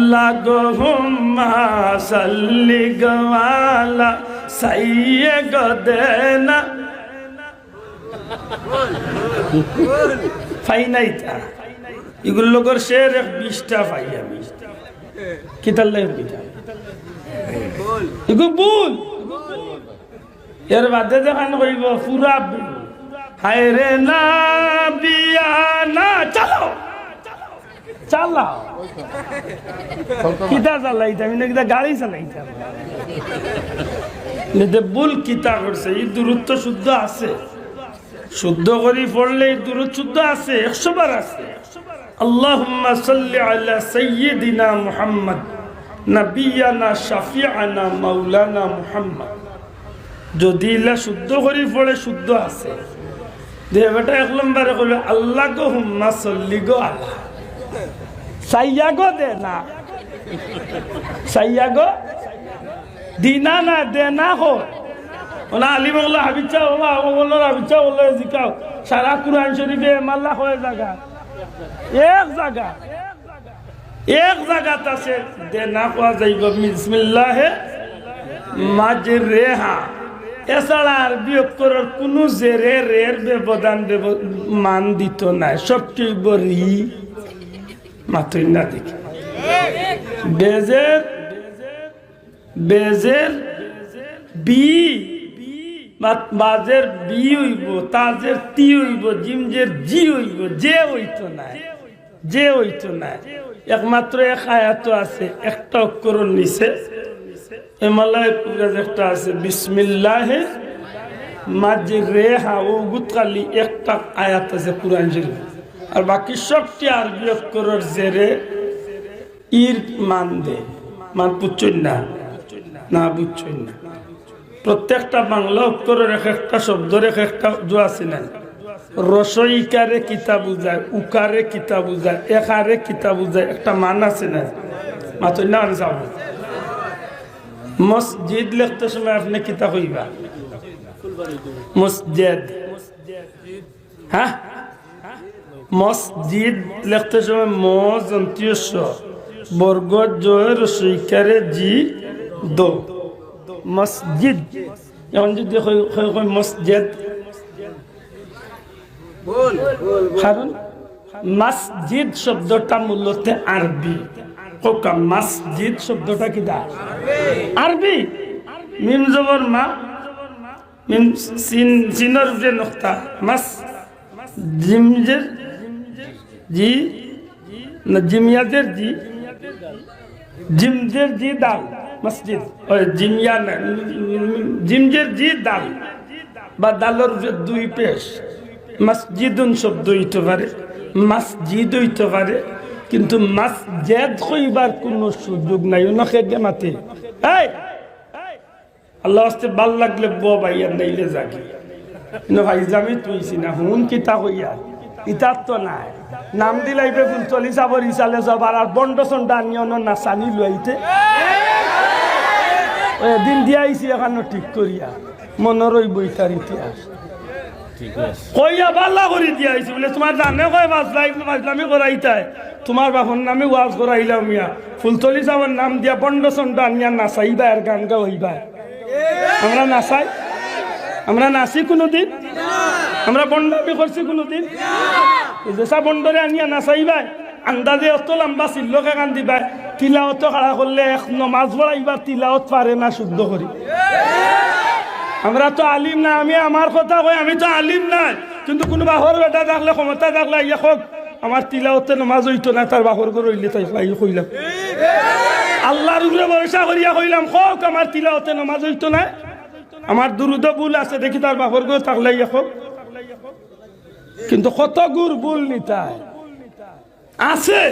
আল্লাহ গো হুম্মা সাল্লি গওয়ালা সাইয়ে গো দেনা ফাই নাই তা এগুলো লোকের শের 20টা পাই আমি কিতাল লাই বিটা এগুলো বল এর বাদে যখন কইব পুরা হায় রে না বিয়া না চলো চালাও কিতা চালাইতে আমি না গাড়ি চালাইতাম বুল কিতা করছে এই দূরত্ব শুদ্ধ আছে শুদ্ধ করে পড়লে এই দূরত্ব শুদ্ধ আছে 100 বার আছে আল্লাহুম্মা সাল্লি আলা সাইয়্যিদিনা মুহাম্মদ নবিয়ানা শাফিআনা মাওলানা মুহাম্মদ যদি ইলা শুদ্ধ করে পড়ে শুদ্ধ আছে দেবটা 1 নম্বরে কইবে আল্লাহ গো হুম্মা সাল্লি গো আলা সাইয়াগো দে না সাইয়াগো দিনা না দে না হো ওনা আলী মোল্লা হাবিচা ওমা ওমল্লা হাবিচা ওল্লা জিকাও সারা কুরআন শরীফে মাল্লা হয়ে জায়গা এক জায়গা আছে দে না কোয়া যাইব বিসমিল্লাহে মাজরেহা এছাড়া আরবি অক্ষরের কোনো জেরে রের ব্যবধান মান দিত না সবচেয়ে বড়ি মাত্রই না দেখি বেজের বি বাজের বি হইব তাজের তি হইব জিমজের জি হইব যে হইতো না একমাত্র এক আয়াত আছে একটা অক্ষরের নিচে এমালায় কুরাজ একটা আছে বিসমিল্লাহে মাজরেহা ও গুতকালি একটা আয়াত আছে কুরআন শরীফ আর বাকি সবটি আরবি অক্ষরের জেরে ইর মান দে মান বুঝছেন না বুঝছেন না প্রত্যেকটা বাংলা অক্ষরের এক একটা শব্দের এক একটা জো আছে না রসইকারে কিতা বুঝায় উকারে কিতা বুঝায় একারে কিতা বুঝায় একটা মান আছে না মাত্র না যাব মসজিদ লিখতে সময় আপনি কিতা কইবা মসজিদ হ্যাঁ মসজিদ লিখতে সময় মজন্তীয়স্ব বর্গ জয় রসইকারে জি দো মসজিদ এখন যদি মসজিদ কারণ মসজিদ শব্দটা মূলত আরবি কোকা মসজিদ শব্দটা কি দা আরবি মিম জবর মা মিম সিনর যে নক্তা মাস জিমজের জি না জিমিয়াদের জি জিমজের জি দাল মসজিদ ওই জিমিয়া না জিমজের জি দাল বা দালর যে দুই পেশ মসজিদুন শব্দ হইতে পারে মসজিদ হইতে পারে কিন্তু মসজিদ কইবার কোনো সুযোগ নাই ওনাকে মাতে এই আল্লাহ আস্তে ভাল লাগলে বো ভাইয়া নাইলে জাগি না ভাই জামি তুইছি না হুন কিতা কইয়া ইতার তো নাই নাম দিলাইবে ফুল চলি যাবর ইসালে যাবার আর বন্ড সন্ডা নিয়ে নাচানি লইতে ওই দিন দিয়াইছি এখানে ঠিক করিয়া মনের ওই বইটার ইতিহাস কইয়া বাল্লা করে দিয়াইছি বলে তোমার জানে কয় বাজলামি করাইতাই তোমার বাপন নামে ওয়াজ করাইলাম মিয়া ফুলতলি যাবার নাম দিয়া বন্ড সন্ডা নিয়া নাচাইবা আর গান গাইবা আমরা নাচাই আমরা নাচি কোনোদিন আমরা বন্ডামি করছি কোনোদিন যেসা বন্ডরে আনিয়া নাচাইবা আন্দাজে অত লম্বা চিল্লকে গান দিবা তিলাওত খাড়া করলে এক নমাজ পড়াইবা তিলাওত পারে না শুদ্ধ করি আমরা তো আলিম না আমি আমার কথা কই আমি তো আলিম না কিন্তু কোনো বাহর বেটা থাকলে ক্ষমতা থাকলে ইয়া হোক আমার তিলাওতে নমাজ হইতো না তার বাহর করে হইলে তাই কইলাম আল্লাহর উপরে ভরসা করিয়া কইলাম হোক আমার তিলাওতে নমাজ হইতো না আমার দুরুদ ভুল আছে দেখি তার বাহর করে থাকলে ইয়া হোক কিন্তু কত গুর ভুল নিতাই আছে